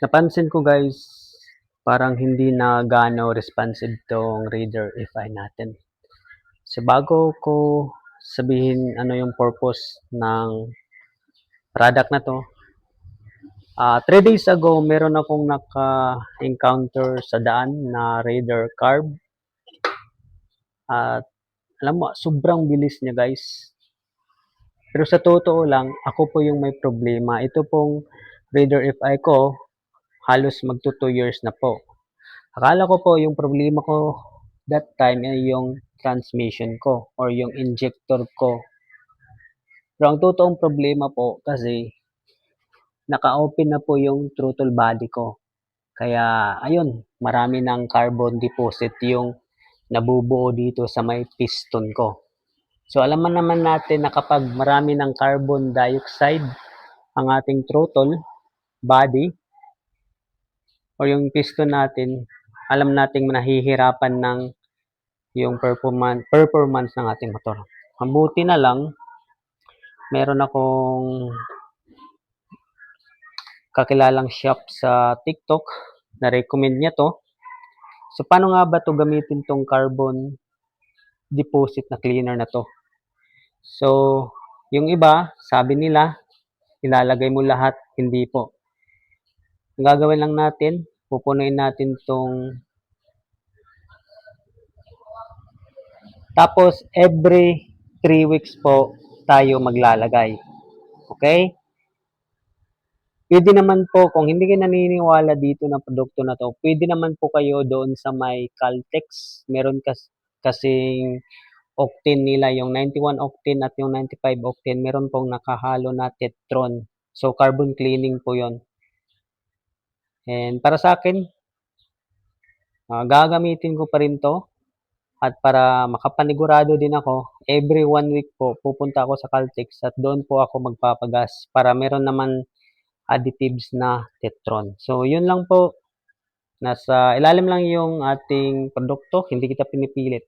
Napansin ko guys, parang hindi na gaano responsive tong Raider FI natin. So bago ko sabihin ano yung purpose ng product na to, 3 days ago meron akong naka-encounter sa daan na Raider Carb. At alam mo, sobrang bilis niya guys. Pero sa totoo lang, ako po yung may problema. Ito pong Raider FI ko, halos magto 2 years na po. Akala ko po yung problema ko that time ay yung transmission ko or yung injector ko. Pero ang totoong problema po kasi naka-open na po yung throttle body ko. Kaya ayun, marami ng carbon deposit yung nabubuo dito sa may piston ko. So alam naman natin na kapag marami ng carbon dioxide ang ating throttle body or yung piston natin, alam nating nahihirapan ng yung performance ng ating motor. Mabuti na lang, meron akong kakilalang shop sa TikTok na recommend niya to. So paano nga ba to gamitin tong carbon deposit na cleaner na to? So yung iba, sabi nila, ilalagay mo lahat, hindi po. Ang gagawin lang natin, pupunuin natin tong tapos every 3 weeks po tayo maglalagay. Okay? Pwede naman po, kung hindi kayo naniniwala dito na produkto na to, pwede naman po kayo doon sa may Caltex. Meron kasing octane nila, yung 91 octane at yung 95 octane, meron pong nakahalo na Tetron. So, carbon cleaning po yon. And para sa akin, gagamitin ko pa rin to. At para makapanigurado din ako, every 1 week po, pupunta ako sa Caltex at doon po ako magpapagas para meron naman additives na Tetron. So, yun lang po. Nasa ilalim lang yung ating produkto, hindi kita pinipilit.